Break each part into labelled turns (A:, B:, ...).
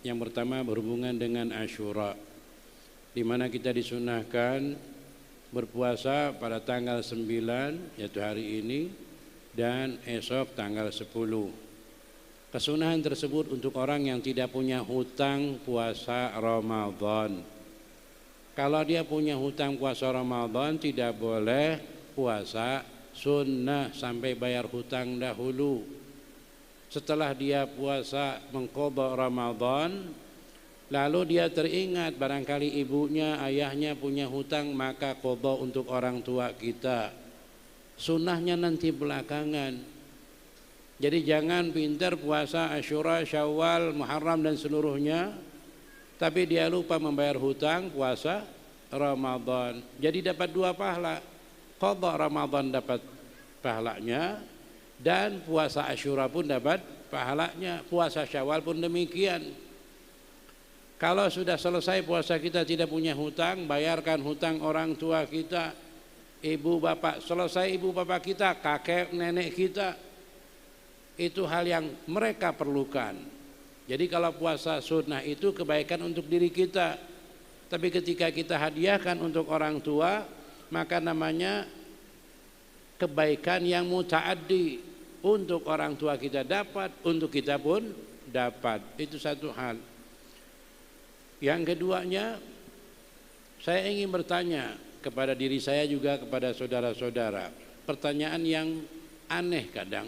A: Yang pertama berhubungan dengan Asyura, di mana kita disunahkan berpuasa pada tanggal 9 yaitu hari ini dan esok tanggal 10. Kesunahan tersebut untuk orang yang tidak punya hutang puasa Ramadan. Kalau dia punya hutang puasa Ramadan tidak boleh puasa sunnah sampai bayar hutang dahulu. Setelah dia puasa mengqadha Ramadan, lalu dia teringat barangkali ibunya, ayahnya punya hutang, maka qadha untuk orang tua kita. Sunnahnya nanti belakangan. Jadi jangan pintar puasa Asyura, Syawal, Muharram dan seluruhnya, tapi dia lupa membayar hutang puasa Ramadan. Jadi dapat dua pahala. Qadha Ramadan dapat pahalanya, dan puasa Asyura pun dapat pahalanya, puasa Syawal pun demikian. Kalau sudah selesai puasa kita tidak punya hutang, bayarkan hutang orang tua kita, ibu bapak. Selesai ibu bapak kita, kakek nenek kita, itu hal yang mereka perlukan. Jadi kalau puasa sunnah itu kebaikan untuk diri kita, tapi ketika kita hadiahkan untuk orang tua, maka namanya kebaikan yang mutaaddi. Untuk orang tua kita dapat, untuk kita pun dapat. Itu satu hal. Yang keduanya, saya ingin bertanya kepada diri saya juga kepada saudara-saudara. Pertanyaan yang aneh kadang,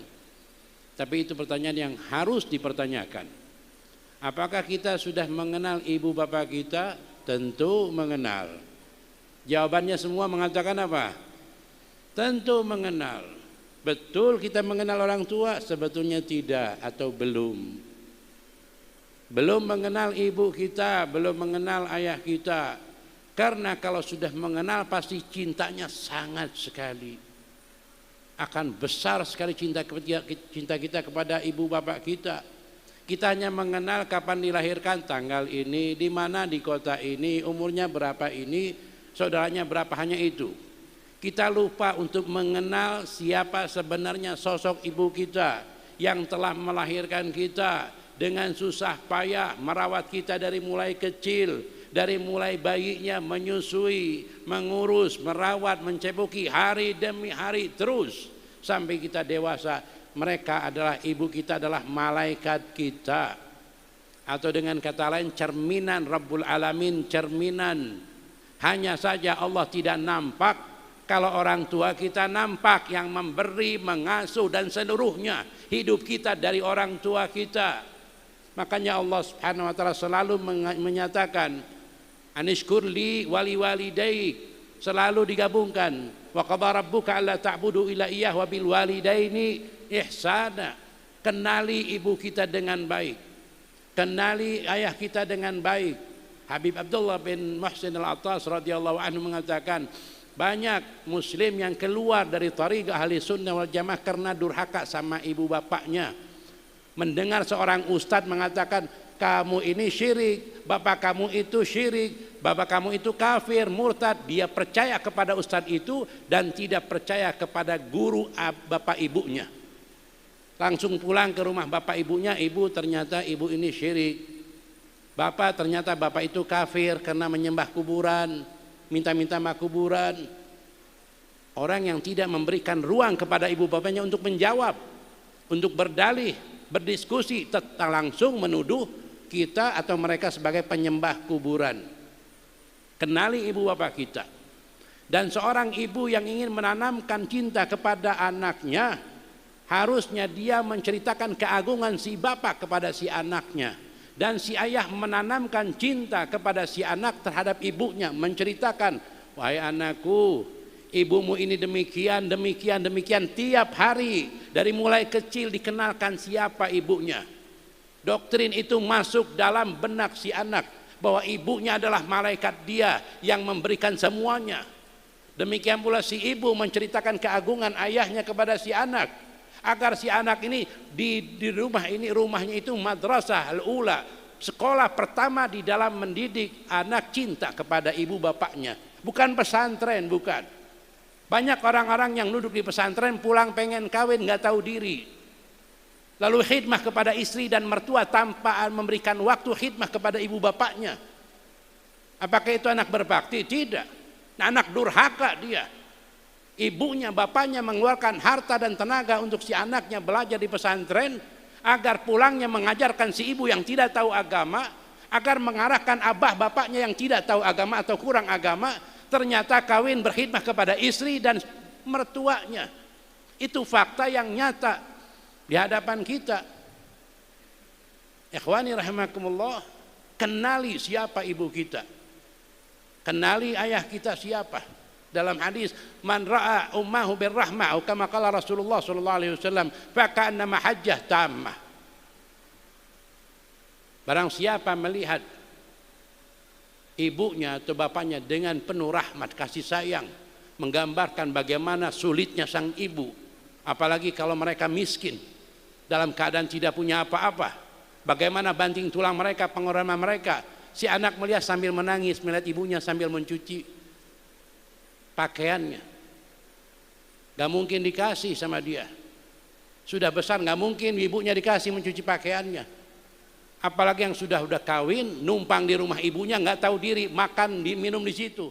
A: tapi itu pertanyaan yang harus dipertanyakan. Apakah kita sudah mengenal ibu bapak kita? Tentu mengenal. Jawabannya semua mengatakan apa? Tentu mengenal. Betul kita mengenal orang tua? Sebetulnya tidak atau belum. Belum mengenal ibu kita, belum mengenal ayah kita. Karena kalau sudah mengenal pasti cintanya sangat sekali. Akan besar sekali cinta kita kepada ibu bapak kita. Kita hanya mengenal kapan dilahirkan, tanggal ini, di mana, di kota ini, umurnya berapa ini, saudaranya berapa, hanya itu. Kita lupa untuk mengenal siapa sebenarnya sosok ibu kita yang telah melahirkan kita dengan susah payah, merawat kita dari mulai kecil, dari mulai bayinya menyusui, mengurus, merawat, mencepuki hari demi hari terus sampai kita dewasa. Mereka adalah ibu kita, adalah malaikat kita, atau dengan kata lain cerminan Rabbul Alamin, cerminan. Hanya saja Allah tidak nampak. Kalau orang tua kita nampak, yang memberi, mengasuh dan seluruhnya hidup kita dari orang tua kita. Makanya Allah Subhanahu wa taala selalu menyatakan anishkur li wali walidaik, selalu digabungkan. Wa qadara rabbuka alla ta'budu illa iyyah wa bil walidaini ihsana. Kenali ibu kita dengan baik. Kenali ayah kita dengan baik. Habib Abdullah bin Muhsin Al-Attas radhiyallahu anhu mengatakan, banyak muslim yang keluar dari thariqah ahli sunnah wal jamaah karena durhaka sama ibu bapaknya. Mendengar seorang ustadz mengatakan, kamu ini syirik, bapak kamu itu syirik, bapak kamu itu kafir, murtad. Dia percaya kepada ustadz itu dan tidak percaya kepada guru bapak ibunya. Langsung pulang ke rumah bapak ibunya, ibu ternyata ibu ini syirik. Bapak ternyata bapak itu kafir karena menyembah kuburan, minta-minta kuburan. Orang yang tidak memberikan ruang kepada ibu bapaknya untuk menjawab, untuk berdalih, berdiskusi, langsung menuduh kita atau mereka sebagai penyembah kuburan. Kenali ibu bapak kita. Dan seorang ibu yang ingin menanamkan cinta kepada anaknya, harusnya dia menceritakan keagungan si bapak kepada si anaknya. Dan si ayah menanamkan cinta kepada si anak terhadap ibunya, menceritakan, wahai anakku, ibumu ini demikian, demikian, demikian. Tiap hari dari mulai kecil dikenalkan siapa ibunya. Doktrin itu masuk dalam benak si anak, bahwa ibunya adalah malaikat dia yang memberikan semuanya. Demikian pula si ibu menceritakan keagungan ayahnya kepada si anak. Agar si anak ini di rumah ini, rumahnya itu madrasah al-ula, sekolah pertama di dalam mendidik anak cinta kepada ibu bapaknya. Bukan pesantren, bukan. Banyak orang-orang yang duduk di pesantren pulang pengen kawin nggak tahu diri. lalu khidmah kepada istri dan mertua tanpa memberikan waktu khidmah kepada ibu bapaknya. Apakah itu anak berbakti? Tidak. Anak durhaka dia. Ibunya, bapaknya mengeluarkan harta dan tenaga untuk si anaknya belajar di pesantren, agar pulangnya mengajarkan si ibu yang tidak tahu agama, agar mengarahkan abah bapaknya yang tidak tahu agama atau kurang agama, ternyata kawin berkhidmah kepada istri dan mertuanya. Itu fakta yang nyata di hadapan kita. Ikhwani rahimakumullah, kenali siapa ibu kita, kenali ayah kita siapa. Dalam hadis, man ra'a ummahu birrahmah, atau kama qala Rasulullah sallallahu alaihi wasallam, fa ka'annama hajjah tammah. Barang siapa melihat ibunya atau bapaknya dengan penuh rahmat, kasih sayang, menggambarkan bagaimana sulitnya sang ibu, apalagi kalau mereka miskin, dalam keadaan tidak punya apa-apa, bagaimana banting tulang mereka, pengorbanan mereka. Si anak melihat sambil menangis, melihat ibunya sambil mencuci pakaiannya, gak mungkin dikasih sama dia. Sudah besar gak mungkin ibunya dikasih mencuci pakaiannya. Apalagi yang sudah kawin, numpang di rumah ibunya, gak tahu diri, makan, minum di situ.